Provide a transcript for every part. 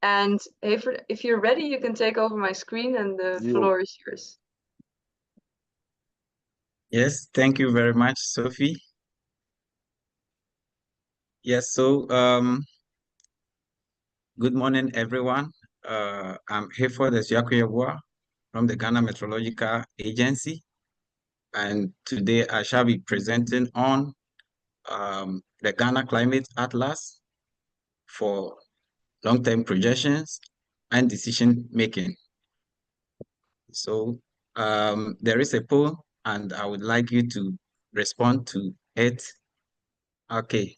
And if you're ready, you can take over my screen and the floor is yours. Yes, thank you very much, Sophie. Yes, so good morning, everyone. I'm Hayford Esiakuyewa from the Ghana Meteorological Agency, and today I shall be presenting on the Ghana Climate Atlas for long-term projections and decision-making. So there is a poll, and I would like you to respond to it. Okay.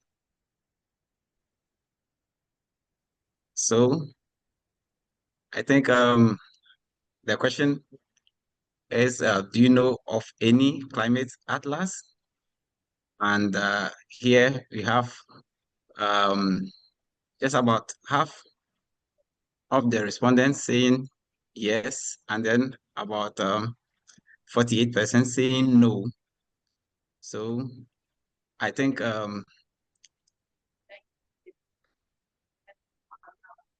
So I think the question is, do you know of any climate atlas? And here we have just about half of the respondents saying yes, and then about 48% saying no. So I think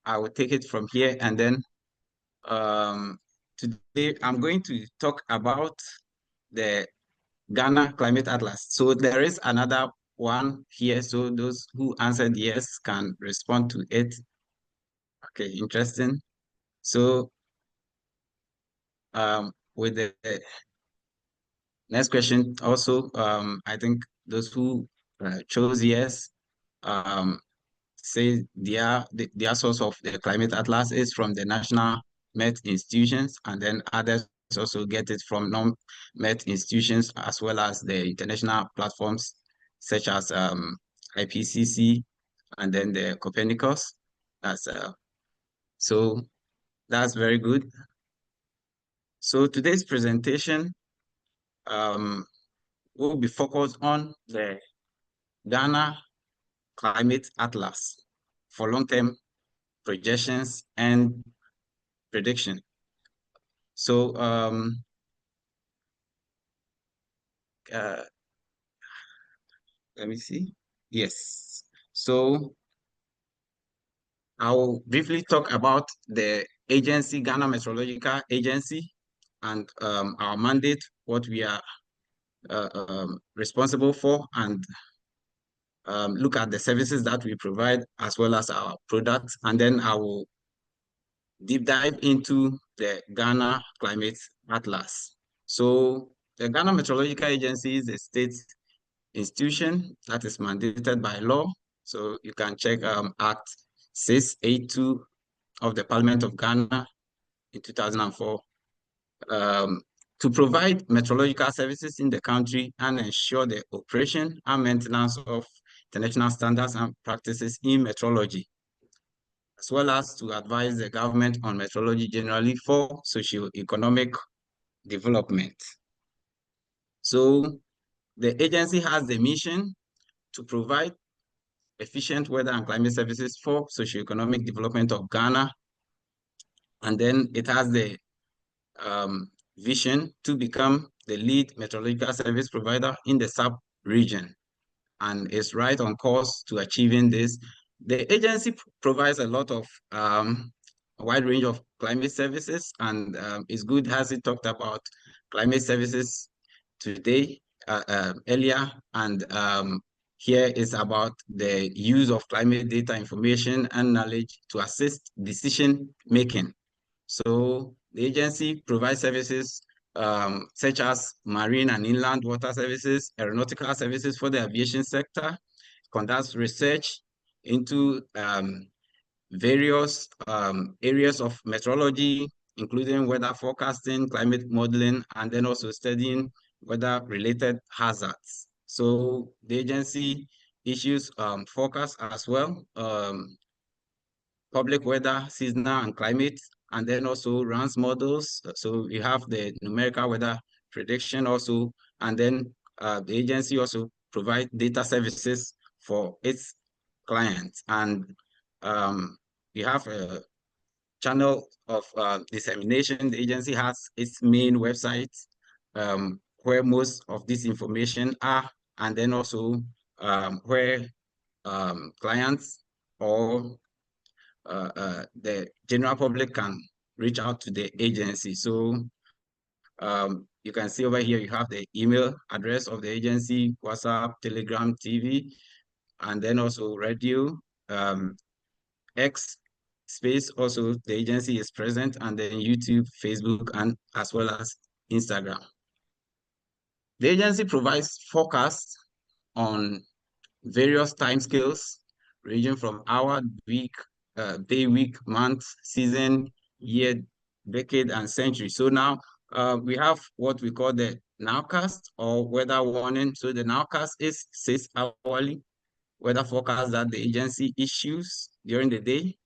I will take it from here, and then today I'm going to talk about the Ghana Climate Atlas. So there is another one here, so those who answered yes can respond to it. Okay, interesting. So with the next question also, I think those who chose yes say their source of the climate atlas is from the national Met institutions, and then others also get it from non-Met institutions as well as the international platforms such as IPCC and then the Copernicus. So that's very good. So today's presentation will be focused on the Ghana Climate Atlas for long-term projections and prediction. So let me see. Yes. So I will briefly talk about the agency, Ghana Meteorological Agency, and our mandate, what we are responsible for, and look at the services that we provide as well as our products. And then I will deep dive into the Ghana Climate Atlas. So the Ghana Meteorological Agency is a state institution that is mandated by law. So you can check Act 682 of the Parliament of Ghana in 2004 to provide meteorological services in the country and ensure the operation and maintenance of international standards and practices in meteorology, as well as to advise the government on meteorology generally for socio-economic development. So the agency has the mission to provide efficient weather and climate services for socio-economic development of Ghana. And then it has the vision to become the lead meteorological service provider in the sub-region, and is right on course to achieving this. The agency provides a lot of a wide range of climate services, and it's good as it talked about climate services today earlier, and here is about the use of climate data information and knowledge to assist decision making. So the agency provides services such as marine and inland water services, aeronautical services for the aviation sector, conducts research into various areas of meteorology, including weather forecasting, climate modeling, and then also studying weather-related hazards. So the agency issues forecasts as well, public weather, seasonal and climate, and then also runs models. So we have the numerical weather prediction also, and then the agency also provides data services for its clients. And we have a channel of dissemination. The agency has its main website where most of this information are, and then also where clients or the general public can reach out to the agency. So you can see over here, you have the email address of the agency, WhatsApp, Telegram, TV, and then also radio, X space. Also, the agency is present, and then YouTube, Facebook, and as well as Instagram. The agency provides forecasts on various timescales, ranging from hour, week, day, week, month, season, year, decade, and century. So now we have what we call the nowcast or weather warning. So the nowcast is 6-hourly weather forecast that the agency issues during the day.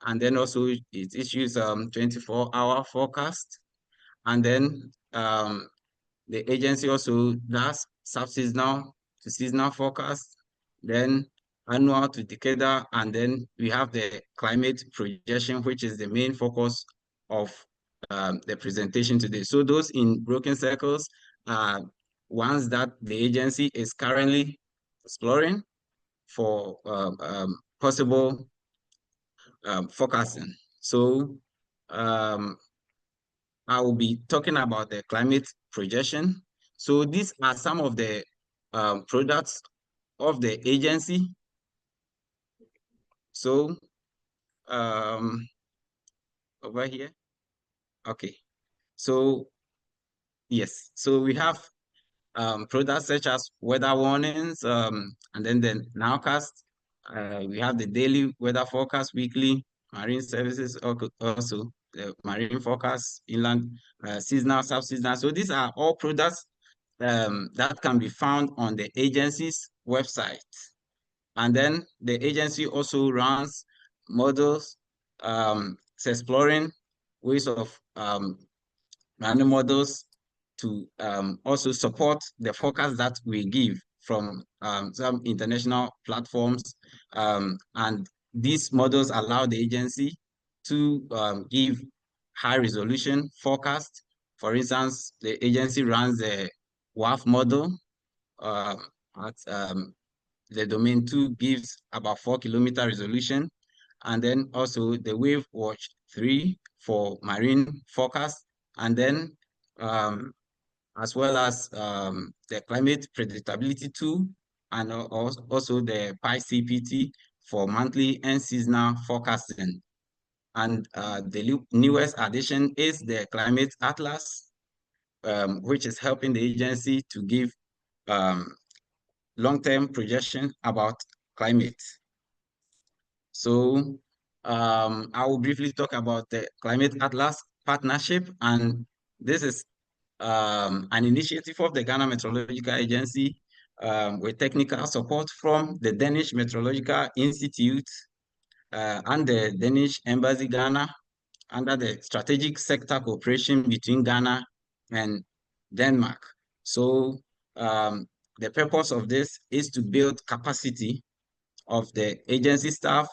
And then also it issues 24-hour forecast. And then the agency also does sub-seasonal to seasonal forecast, then annual to decadal, and then we have the climate projection, which is the main focus of the presentation today. So those in broken circles are ones that the agency is currently exploring for possible forecasting. So I will be talking about the climate projection. So these are some of the products of the agency. So over here, okay. So yes, so we have products such as weather warnings, and then the nowcast. We have the daily weather forecast, weekly marine services, also the marine forecast, inland, seasonal, sub-seasonal. So these are all products that can be found on the agency's website. And then the agency also runs models, exploring ways of running models to also support the forecast that we give from some international platforms. And these models allow the agency to give high resolution forecast. For instance, the agency runs the WAF model at the domain 2 gives about 4-kilometer resolution. And then also the Wave Watch 3 for marine forecast. And then as well as the climate predictability tool, and also the PyCPT for monthly and seasonal forecasting. And the newest addition is the Climate Atlas, which is helping the agency to give long-term projection about climate. So I will briefly talk about the Climate Atlas partnership, and this is an initiative of the Ghana Meteorological Agency with technical support from the Danish Meteorological Institute and the Danish Embassy Ghana under the strategic sector cooperation between Ghana and Denmark. So the purpose of this is to build capacity of the agency staff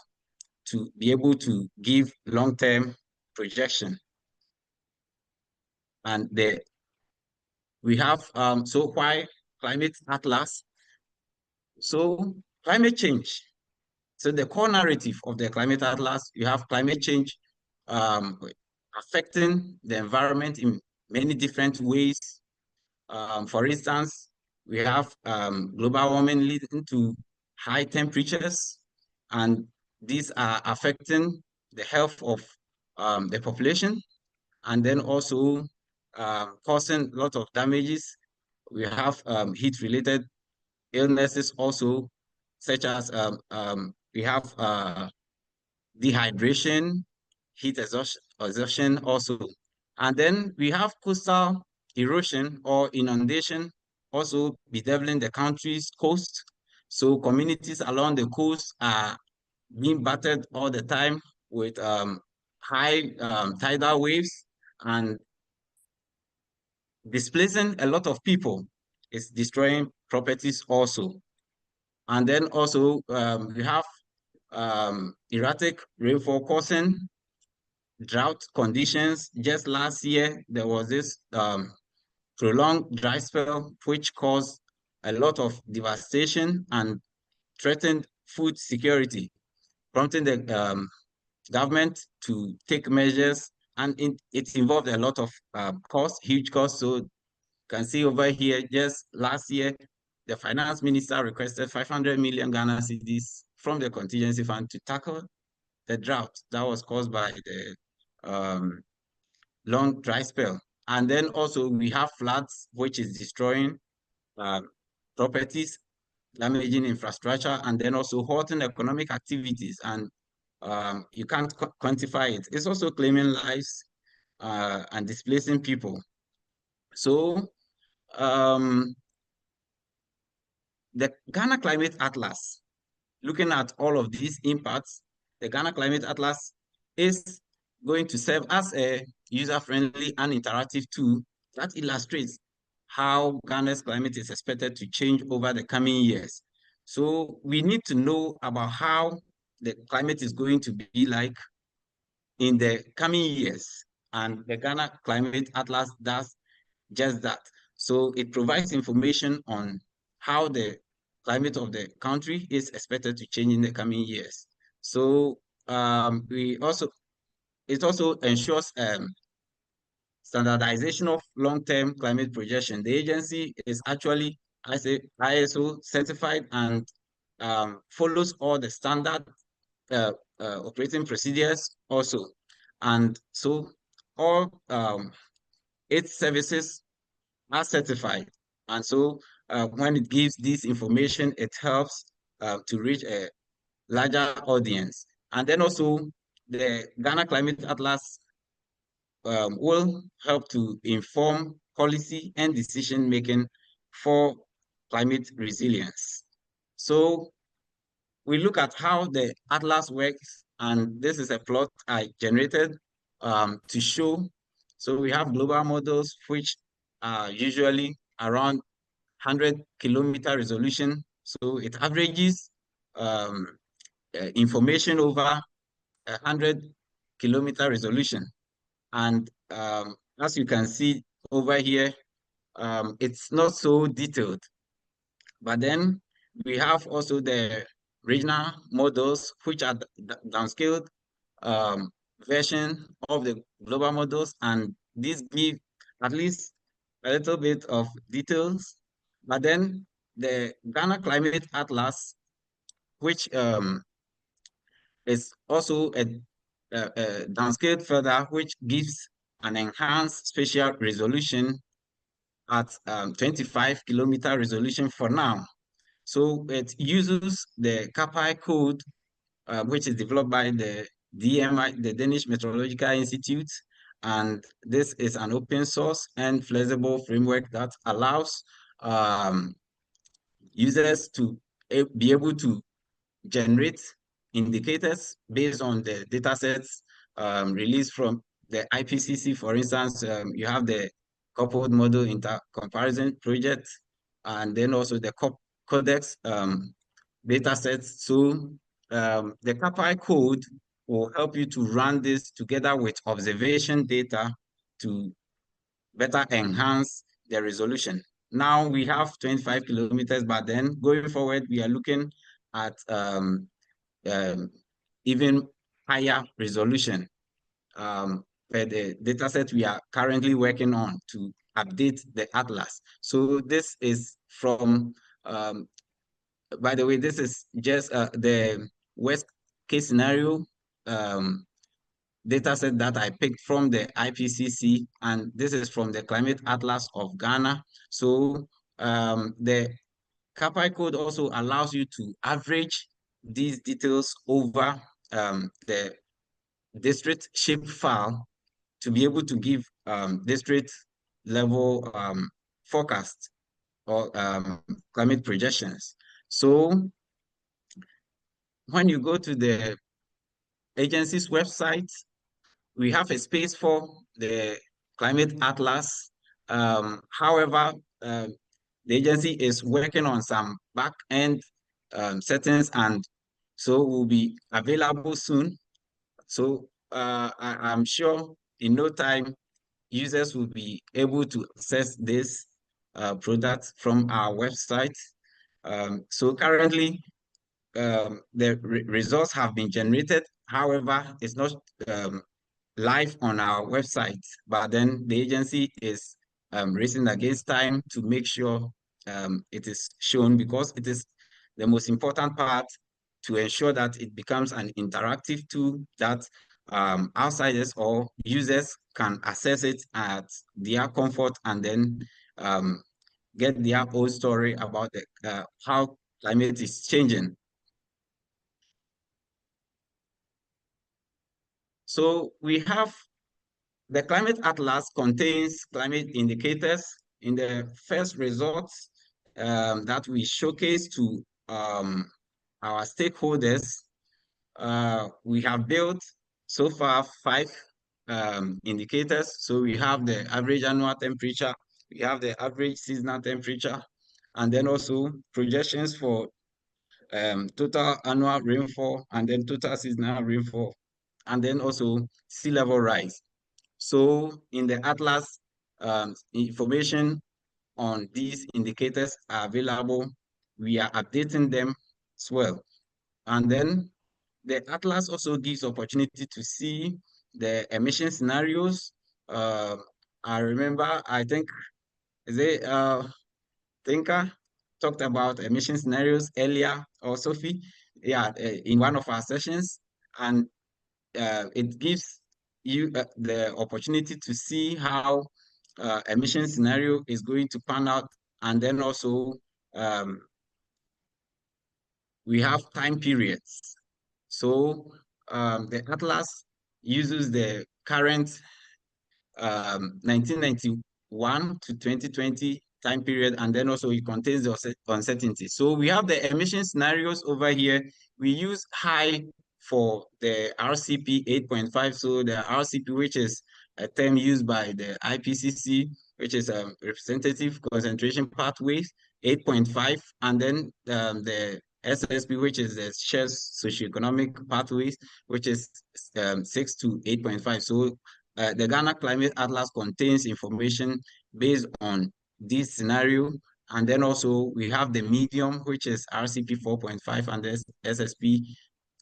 to be able to give long-term projection. And we have, so why Climate Atlas? So climate change. So the core narrative of the Climate Atlas, you have climate change affecting the environment in many different ways. For instance, we have global warming leading to high temperatures, and these are affecting the health of the population, and then also causing a lot of damages. We have heat-related illnesses also, such as we have dehydration, heat exhaustion also. And then we have coastal erosion or inundation also bedeviling the country's coast. So communities along the coast are being battered all the time with high tidal waves and displacing a lot of people. It's destroying properties also. And then also we have erratic rainfall causing drought conditions. Just last year, there was this prolonged dry spell, which caused a lot of devastation and threatened food security, prompting the government to take measures, and it involved a lot of costs, huge costs. So you can see over here, just last year, the finance minister requested 500 million Ghana cedis from the contingency fund to tackle the drought that was caused by the long dry spell. And then also we have floods, which is destroying properties, damaging infrastructure, and then also halting economic activities. And you can't quantify it. It's also claiming lives and displacing people. So the Ghana Climate Atlas, looking at all of these impacts, the Ghana Climate Atlas is going to serve as a user-friendly and interactive tool that illustrates how Ghana's climate is expected to change over the coming years. So we need to know about how the climate is going to be like in the coming years. And the Ghana Climate Atlas does just that. So it provides information on how the climate of the country is expected to change in the coming years. So it also ensures standardization of long-term climate projection. The agency is actually ISO certified and follows all the standard operating procedures also. And so all its services are certified. And so when it gives this information, it helps to reach a larger audience. And then also the Ghana Climate Atlas will help to inform policy and decision making for climate resilience. So we look at how the atlas works, and this is a plot I generated to show. So we have global models, which are usually around 100-kilometer resolution. So it averages information over 100-kilometer resolution. And as you can see over here, it's not so detailed. But then we have also the regional models, which are downscaled version of the global models, and these give at least a little bit of details. But then the Ghana Climate Atlas, which is also a downscaled further, which gives an enhanced spatial resolution at 25-kilometer resolution for now. So it uses the CAPI code, which is developed by the DMI, the Danish Meteorological Institute. And this is an open source and flexible framework that allows users to be able to generate indicators based on the data sets released from the IPCC. For instance, you have the coupled model comparison project, and then also the Codex data sets. So the CAPI code will help you to run this together with observation data to better enhance the resolution. Now we have 25 kilometers, but then going forward, we are looking at even higher resolution per the dataset we are currently working on to update the atlas. So this is from, by the way, this is just the worst case scenario dataset that I picked from the IPCC, and this is from the Climate Atlas of Ghana. So the CAPI code also allows you to average these details over the district shape file to be able to give district level forecast or climate projections. So when you go to the agency's website, we have a space for the Climate Atlas. However, the agency is working on some back-end settings, and so will be available soon. So I'm sure in no time, users will be able to access this product from our website. So currently, the results have been generated. However, it's not live on our website, but then the agency is racing against time to make sure it is shown, because it is the most important part to ensure that it becomes an interactive tool that outsiders or users can access it at their comfort, and then get their own story about how climate is changing. So we have the Climate Atlas contains climate indicators. In the first results that we showcase to our stakeholders, we have built so far 5 indicators. So we have the average annual temperature, we have the average seasonal temperature, and then also projections for total annual rainfall, and then total seasonal rainfall, and then also sea level rise. So in the Atlas, information on these indicators are available. We are updating them as well. And then the Atlas also gives opportunity to see the emission scenarios. I remember, I think, Tinker talked about emission scenarios earlier, or Sophie, yeah, in one of our sessions, and it gives you the opportunity to see how emission scenario is going to pan out, and then also we have time periods. So the Atlas uses the current 1991 to 2020 time period, and then also it contains the uncertainty. So we have the emission scenarios over here. We use high for the RCP 8.5. So the RCP, which is a term used by the IPCC, which is a representative concentration pathways, 8.5, and then the SSP, which is the shared socioeconomic pathways, which is 6 to 8.5. So the Ghana Climate Atlas contains information based on this scenario. And then also we have the medium, which is RCP 4.5, and the SSP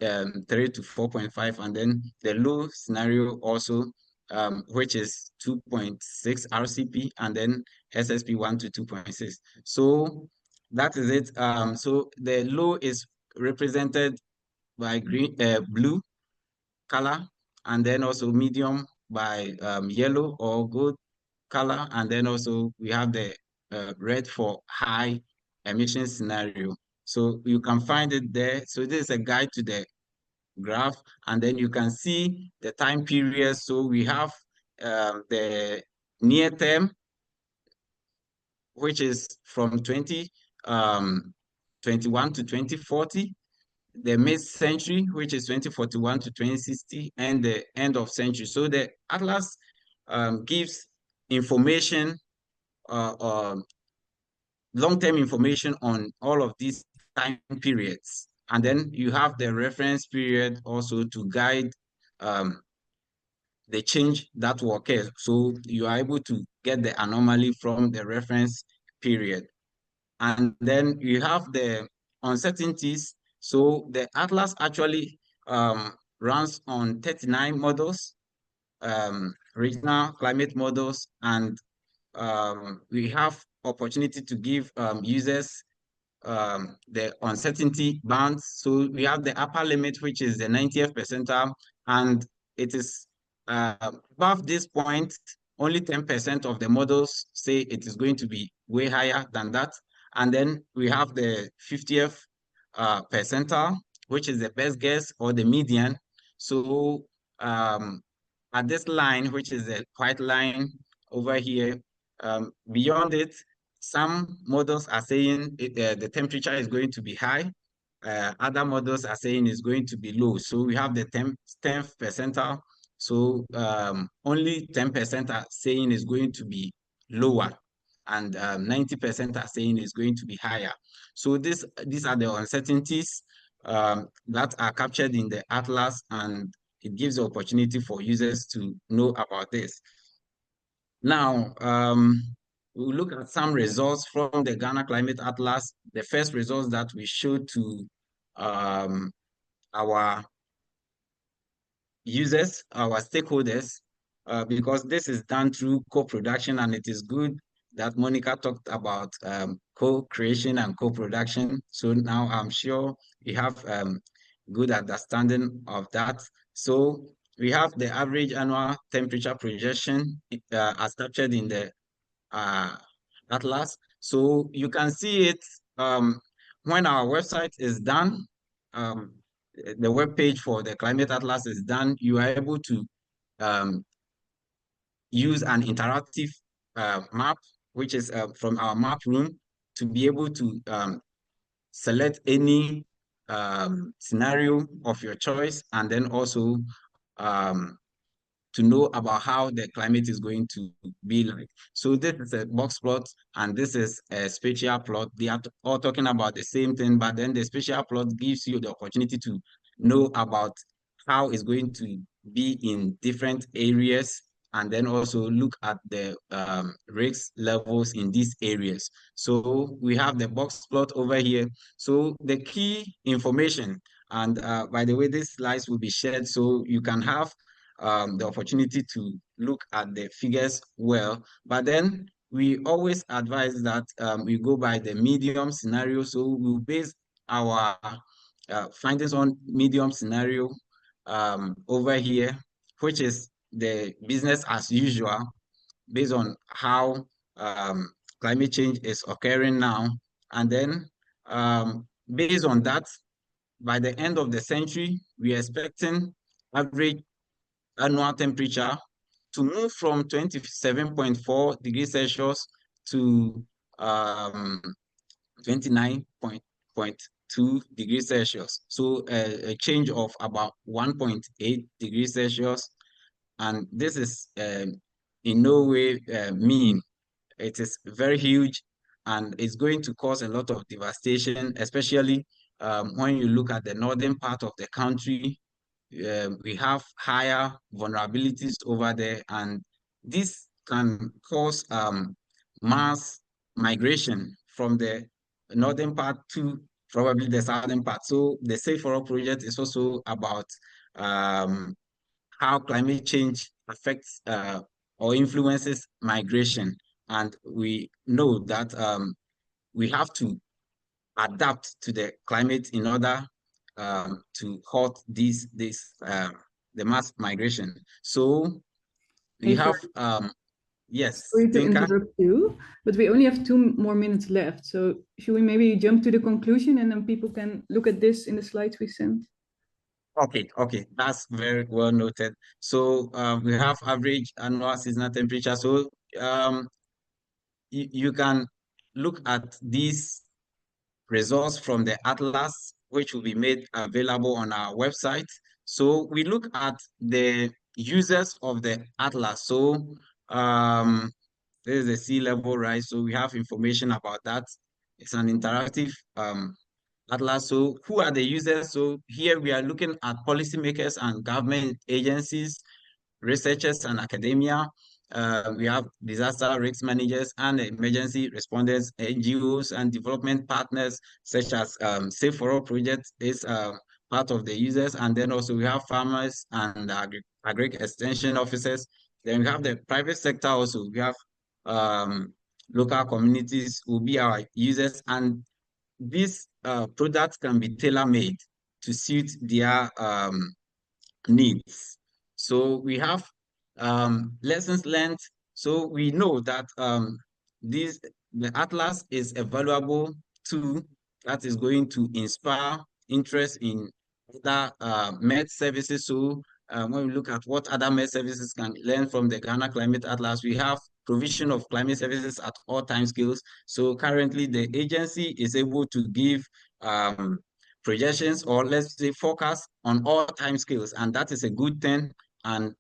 3 to 4.5. And then the low scenario also, which is 2.6 RCP, and then SSP 1 to 2.6. So that is it. So the low is represented by blue color, and then also medium by yellow or gold color, and then also we have the red for high emission scenario. So you can find it there. So this is a guide to the graph, and then you can see the time period. So we have the near term, which is from 2021 to 2040, the mid-century, which is 2041 to 2060, and the end of century. So the Atlas gives information, long-term information on all of these time periods. And then you have the reference period also to guide the change that will occur. So you are able to get the anomaly from the reference period. And then you have the uncertainties. So the Atlas actually runs on 39 models, regional climate models, and we have opportunity to give users the uncertainty bands. So we have the upper limit, which is the 90th percentile, and it is above this point, only 10% of the models say it is going to be way higher than that. And then we have the 50th percentile, which is the best guess or the median. So at this line, which is the white line over here, beyond it, some models are saying the temperature is going to be high. Other models are saying it's going to be low. So we have the 10th percentile. So only 10% are saying it's going to be lower, and 90% are saying it's going to be higher. So these are the uncertainties that are captured in the Atlas, and it gives the opportunity for users to know about this. Now, we'll look at some results from the Ghana Climate Atlas. The first results that we showed to our users, our stakeholders, because this is done through co-production, and it is good that Monica talked about co-creation and co-production. So now I'm sure you have good understanding of that. So we have the average annual temperature projection as captured in the uh, Atlas. So you can see it when our website is done, um, the web page for the Climate Atlas is done, you are able to um, use an interactive map, which is from our map room, to be able to select any scenario of your choice, and then also um, to know about how the climate is going to be like. So this is a box plot and this is a spatial plot. They are all talking about the same thing, but then the spatial plot gives you the opportunity to know about how it's going to be in different areas, and then also look at the risk levels in these areas. So we have the box plot over here. So the key information, and by the way, these slides will be shared so you can have the opportunity to look at the figures well. But then we always advise that we go by the medium scenario. So we'll base our findings on medium scenario over here, which is the business as usual, based on how climate change is occurring now. And then based on that, by the end of the century, we are expecting average annual temperature to move from 27.4 degrees Celsius to 29.2 degrees Celsius. So a change of about 1.8 degrees Celsius. And this is in no way mean. It is very huge, and it's going to cause a lot of devastation, especially when you look at the northern part of the country. We have higher vulnerabilities over there, and this can cause mass migration from the northern part to probably the southern part. So the SAFE4ALL project is also about how climate change affects or influences migration. And we know that we have to adapt to the climate in order to halt the mass migration. So we Hey, have yes, sorry to Tinka. interrupt you, but we only have 2 more minutes left. So should we maybe jump to the conclusion and then people can look at this in the slides we sent? Okay, that's very well noted. So we have average annual seasonal temperature. So you can look at these results from the atlas, which will be made available on our website. So we look at the users of the atlas. So this is the sea level rise. So we have information about that. It's an interactive atlas. So who are the users? So here we are looking at policymakers and government agencies, researchers and academia. We have disaster risk managers and emergency responders, NGOs and development partners, such as SAFE4ALL project is part of the users. And then also we have farmers and agri extension officers. Then we have the private sector also. We have local communities will be our users, and these products can be tailor-made to suit their needs. So we have lessons learned. So we know that the Atlas is a valuable tool that is going to inspire interest in other med services. So when we look at what other med services can learn from the Ghana Climate Atlas, we have provision of climate services at all time scales. So currently the agency is able to give projections, or let's say forecasts on all time scales, and that is a good thing, and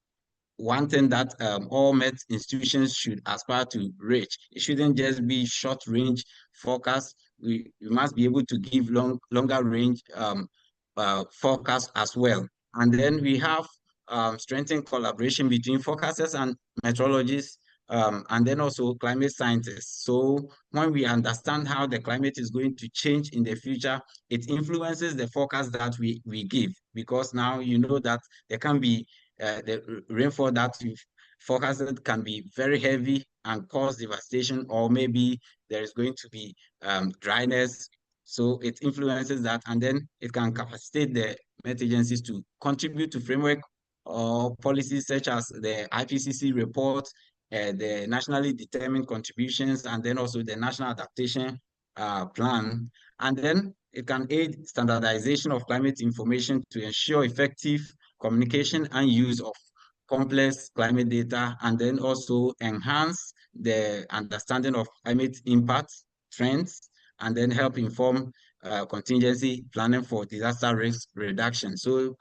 one thing that all med institutions should aspire to reach. It shouldn't just be short range forecasts. We must be able to give longer range forecasts as well. And then we have strengthened collaboration between forecasters and meteorologists. and then also climate scientists. So when we understand how the climate is going to change in the future, it influences the forecast that we give, because now you know that there can be the rainfall that you've forecasted can be very heavy and cause devastation, or maybe there is going to be dryness. So it influences that, and then it can capacitate the Met agencies to contribute to framework or policies such as the IPCC report, the nationally determined contributions, and then also the national adaptation plan. And then it can aid standardization of climate information to ensure effective communication and use of complex climate data, and then also enhance the understanding of climate impact trends, and then help inform contingency planning for disaster risk reduction. So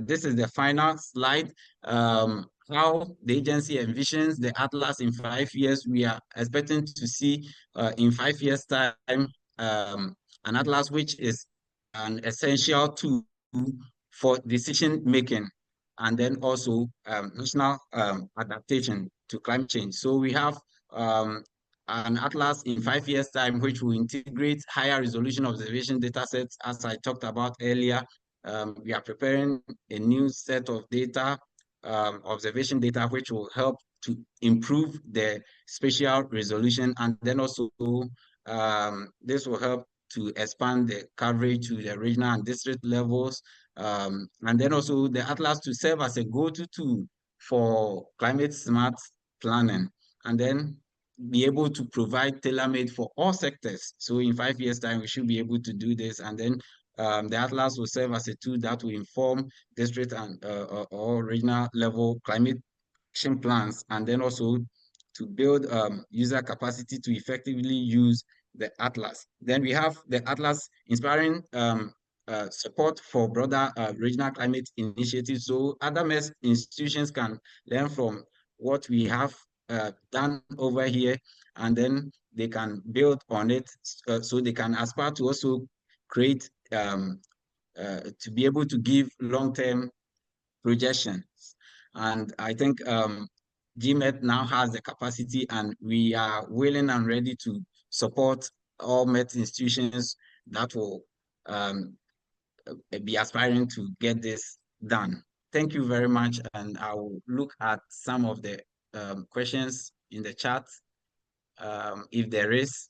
this is the final slide. How the agency envisions the atlas in 5 years. We are expecting to see in 5 years' time an atlas which is an essential tool for decision making, and then also national adaptation to climate change. So we have an atlas in 5 years' time, which will integrate higher resolution observation data sets, as I talked about earlier. We are preparing a new set of data, observation data, which will help to improve the spatial resolution, and then also this will help to expand the coverage to the regional and district levels, and then also the atlas to serve as a go-to tool for climate smart planning, and then be able to provide tailor-made for all sectors. So in 5 years' time, we should be able to do this, and then the atlas will serve as a tool that will inform district and or regional level climate action plans, and then also to build user capacity to effectively use the atlas. Then we have the atlas inspiring support for broader regional climate initiatives. So other MES institutions can learn from what we have done over here, and then they can build on it, so they can aspire to also create to be able to give long-term projections. And I think GMET now has the capacity, and we are willing and ready to support all MET institutions that will be aspiring to get this done. Thank you very much, and I will look at some of the questions in the chat if there is.